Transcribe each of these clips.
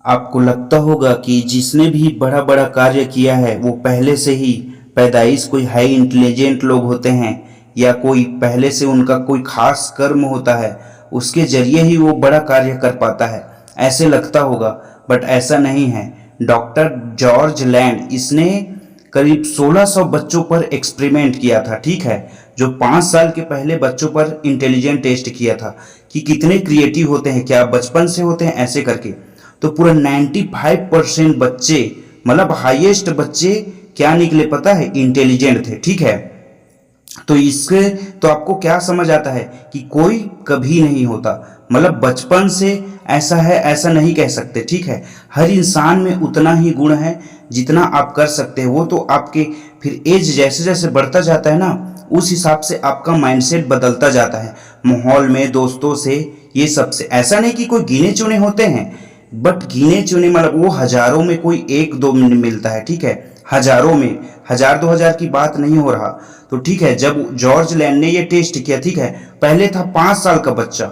आपको लगता होगा कि जिसने भी बड़ा बड़ा कार्य किया है वो पहले से ही पैदाइश कोई हाई इंटेलिजेंट लोग होते हैं, या कोई पहले से उनका कोई खास कर्म होता है, उसके जरिए ही वो बड़ा कार्य कर पाता है, ऐसे लगता होगा। बट ऐसा नहीं है। डॉक्टर जॉर्ज लैंड, इसने करीब 1600 बच्चों पर एक्सपेरिमेंट किया था, ठीक है, जो 5 साल के पहले बच्चों पर इंटेलिजेंट टेस्ट किया था कि कितने क्रिएटिव होते हैं, क्या बचपन से होते हैं, ऐसे करके। तो पूरा 95% बच्चे, मतलब हाईएस्ट बच्चे क्या निकले पता है, इंटेलिजेंट थे, ठीक है। तो इससे तो आपको क्या समझ आता है कि कोई कभी नहीं होता, मतलब बचपन से ऐसा है ऐसा नहीं कह सकते, ठीक है। हर इंसान में उतना ही गुण है जितना आप कर सकते हैं। वो तो आपके फिर एज जैसे जैसे बढ़ता जाता है ना, उस हिसाब से आपका माइंडसेट बदलता जाता है, माहौल में, दोस्तों से, ये सबसे। ऐसा नहीं कि कोई गिने चुने होते हैं, बट गिने चुने मतलब वो हजारों में कोई एक दो मिलता है, ठीक है, हजारों में, 1000-2000 की बात नहीं हो रहा। तो ठीक है, जब जॉर्ज लैंड ने ये टेस्ट किया, ठीक है, पहले था 5 साल का बच्चा,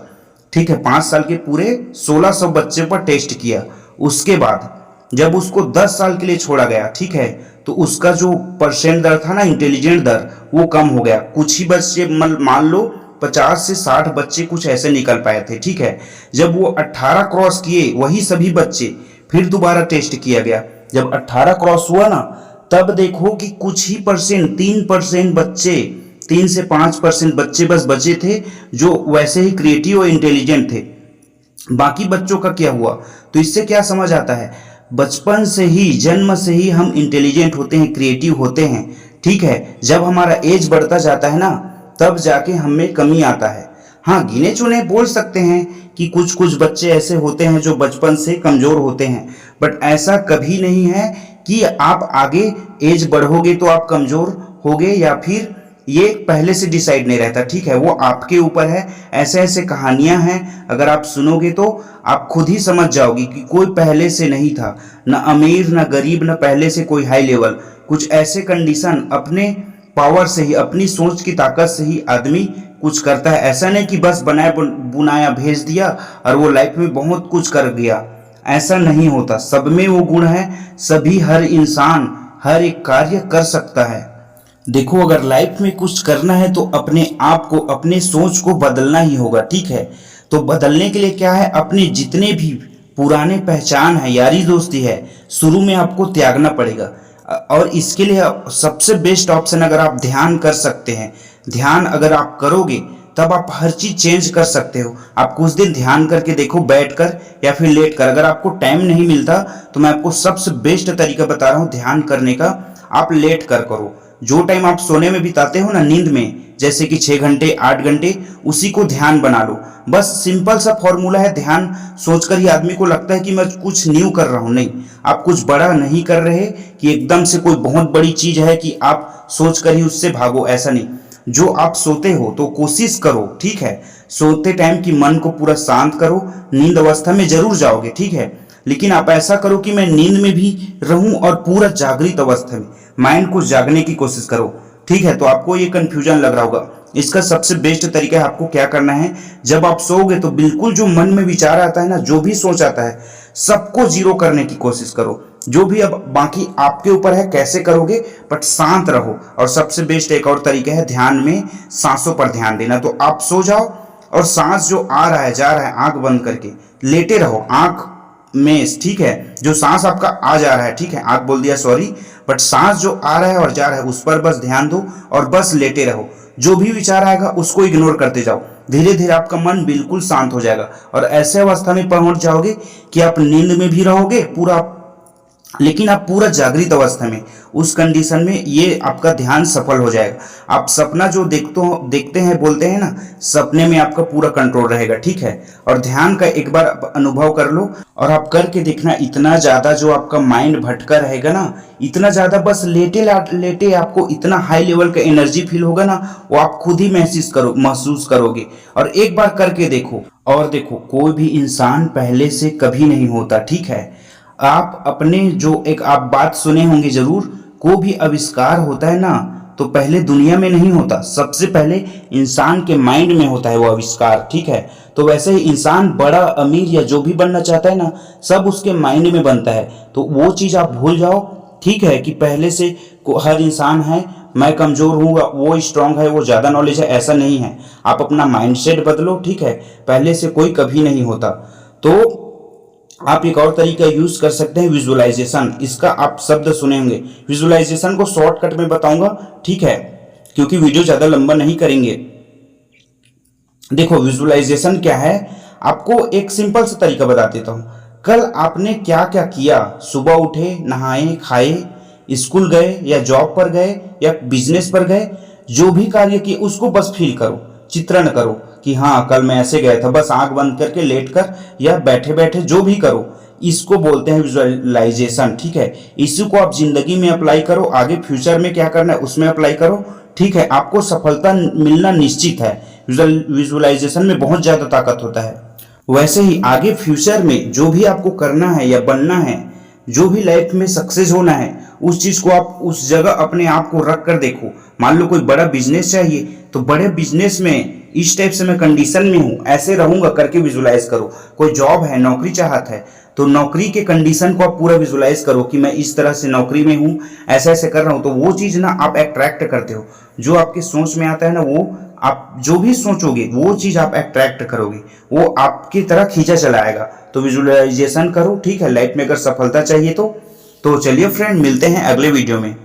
ठीक है, 5 साल के पूरे 1600 बच्चे पर टेस्ट किया। उसके बाद जब उसको 10 साल के लिए छोड़ा गया, ठीक है, तो उसका जो परसेंट दर था ना, इंटेलिजेंट दर, वो कम हो गया। कुछ ही बच्चे, मान लो 50 से 60 बच्चे कुछ ऐसे निकल पाए थे, ठीक है। जब वो 18 क्रॉस किए, वही सभी बच्चे, फिर दोबारा टेस्ट किया गया। जब 18 क्रॉस हुआ ना, तब देखो कि कुछ ही परसेंट, 3% बच्चे, 3 से 5% बच्चे बस बचे थे जो वैसे ही क्रिएटिव और इंटेलिजेंट थे। बाकी बच्चों का क्या हुआ? तो इससे क्या समझ आता है, बचपन से ही, जन्म से ही हम इंटेलिजेंट होते हैं, क्रिएटिव होते हैं, ठीक है। जब हमारा एज बढ़ता जाता है ना, तब जाके हमें कमी आता है। हाँ, गिने चुने बोल सकते हैं कि कुछ कुछ बच्चे ऐसे होते हैं जो बचपन से कमजोर होते हैं, बट ऐसा कभी नहीं है कि आप आगे एज बढ़ोगे तो आप कमजोर होगे, या फिर ये पहले से डिसाइड नहीं रहता, ठीक है, वो आपके ऊपर है। ऐसे ऐसे कहानियां हैं, अगर आप सुनोगे तो आप खुद ही समझ जाओगे कि कोई पहले से नहीं था, ना अमीर ना गरीब, ना पहले से कोई हाई लेवल। कुछ ऐसे कंडीशन अपने पावर से ही, अपनी सोच की ताकत से ही आदमी कुछ करता है। ऐसा नहीं कि बस बनाया बुनाया भेज दिया और वो लाइफ में बहुत कुछ कर गया, ऐसा नहीं होता। सब में वो गुण है, सभी, हर इंसान हर एक कार्य कर सकता है। देखो, अगर लाइफ में कुछ करना है तो अपने आप को, अपने सोच को बदलना ही होगा, ठीक है। तो बदलने के लिए क्या है, अपने जितने भी पुराने पहचान है, यारी दोस्ती है, शुरू में आपको त्यागना पड़ेगा। और इसके लिए सबसे बेस्ट ऑप्शन, अगर आप ध्यान कर सकते हैं, ध्यान अगर आप करोगे तब आप हर चीज चेंज कर सकते हो। आप कुछ दिन ध्यान करके देखो, बैठकर या फिर लेट कर। अगर आपको टाइम नहीं मिलता तो मैं आपको सबसे बेस्ट तरीका बता रहा हूँ ध्यान करने का, आप लेट कर करो। जो टाइम आप सोने में बिताते हो ना, नींद में, जैसे कि 6 घंटे 8 घंटे, उसी को ध्यान बना लो। बस सिंपल सा फॉर्मूला है। ध्यान सोचकर ही आदमी को लगता है कि मैं कुछ न्यू कर रहा हूं, नहीं, आप कुछ बड़ा नहीं कर रहे कि एकदम से कोई बहुत बड़ी चीज है कि आप सोचकर ही उससे भागो, ऐसा नहीं। जो आप सोते हो तो कोशिश करो, ठीक है, सोते टाइम की मन को पूरा शांत करो। नींद अवस्था में जरूर जाओगे, ठीक है, लेकिन आप ऐसा करो कि मैं नींद में भी रहूं और पूरा जागृत अवस्था में माइंड को जागने की कोशिश करो, ठीक है। तो आपको ये कंफ्यूजन लग रहा होगा, इसका सबसे बेस्ट तरीका है, आपको क्या करना है, जब आप सोओगे तो बिल्कुल जो मन में विचार आता है ना, जो भी सोच आता है, सबको जीरो करने की कोशिश करो। जो भी, अब बाकी आपके ऊपर है कैसे करोगे, बट शांत रहो। और सबसे बेस्ट एक और तरीका है, ध्यान में सांसों पर ध्यान देना। तो आप सो जाओ और सांस जो आ रहा है जा रहा है, आंख बंद करके लेटे रहो, आंख में, ठीक है, जो सांस आपका आ जा रहा है, ठीक है, आंख बोल दिया, सॉरी, बट सांस जो आ रहा है और जा रहा है उस पर बस ध्यान दो और बस लेटे रहो। जो भी विचार आएगा उसको इग्नोर करते जाओ। धीरे धीरे आपका मन बिल्कुल शांत हो जाएगा और ऐसे अवस्था में पहुंच जाओगे कि आप नींद में भी रहोगे पूरा, लेकिन आप पूरा जागृत अवस्था में, उस कंडीशन में ये आपका ध्यान सफल हो जाएगा। आप सपना जो देखते हैं, बोलते हैं ना, सपने में आपका पूरा कंट्रोल रहेगा, ठीक है। और ध्यान का एक बार अनुभव कर लो और आप करके देखना, इतना ज्यादा जो आपका माइंड भटका रहेगा ना, इतना ज्यादा, बस लेटे लेटे आपको इतना हाई लेवल का एनर्जी फील होगा ना, वो आप खुद ही महसूस करोगे। और एक बार करके देखो। और देखो, कोई भी इंसान पहले से कभी नहीं होता, ठीक है। आप अपने जो एक आप बात सुने होंगे जरूर, कोई भी आविष्कार होता है ना, तो पहले दुनिया में नहीं होता, सबसे पहले इंसान के माइंड में होता है वो आविष्कार, ठीक है। तो वैसे ही इंसान बड़ा अमीर या जो भी बनना चाहता है ना, सब उसके मायने में बनता है। तो वो चीज़ आप भूल जाओ, ठीक है, कि पहले से हर इंसान है, मैं कमज़ोर हूँ, वो स्ट्रांग है, वो ज़्यादा नॉलेज है, ऐसा नहीं है। आप अपना माइंडसेट बदलो, ठीक है, पहले से कोई कभी नहीं होता। तो आप एक और तरीका यूज कर सकते हैं, विजुअलाइजेशन। इसका आप शब्द सुने होंगे। विजुअलाइजेशन को शॉर्टकट में बताऊंगा, ठीक है, क्योंकि वीडियो ज्यादा लंबा नहीं करेंगे। देखो विजुअलाइजेशन क्या है, आपको एक सिंपल सा तरीका बता देता हूं। कल आपने क्या क्या किया, सुबह उठे, नहाए, खाए, स्कूल गए या जॉब पर गए या बिजनेस पर गए, जो भी कार्य किए उसको बस फील करो, चित्रण करो कि हाँ कल मैं ऐसे गया था। बस आंख बंद करके लेट कर या बैठे बैठे जो भी करो, इसको बोलते हैं विजुअलाइजेशन, ठीक है। इसी को आप जिंदगी में अप्लाई करो, आगे फ्यूचर में क्या करना है उसमें अप्लाई करो, ठीक है, आपको सफलता मिलना निश्चित है। विजुअलाइजेशन में बहुत ज्यादा ताकत होता है। वैसे ही आगे फ्यूचर में जो भी आपको करना है या बनना है, जो भी लाइफ में सक्सेस होना है, उस चीज को आप उस जगह अपने आप को रख कर देखो। मान लो कोई बड़ा बिजनेस चाहिए, तो बड़े बिजनेस में इस टाइप से मैं कंडीशन में हूं, ऐसे रहूंगा करके विजुलाइज करो। कोई जॉब है, नौकरी चाहता है, तो नौकरी के कंडीशन को आप पूरा विजुलाइज करो कि मैं इस तरह से नौकरी में हूं, ऐसे ऐसे कर रहा हूं। तो वो चीज ना आप अट्रैक्ट करते हो, जो आपके सोच में आता है ना, वो आप जो भी सोचोगे वो चीज आप अट्रैक्ट करोगे, वो आपकी तरह खींचा चला आएगा। तो विजुअलाइजेशन करो, ठीक है, लाइफ में अगर सफलता चाहिए तो चलिए फ्रेंड, मिलते हैं अगले वीडियो में।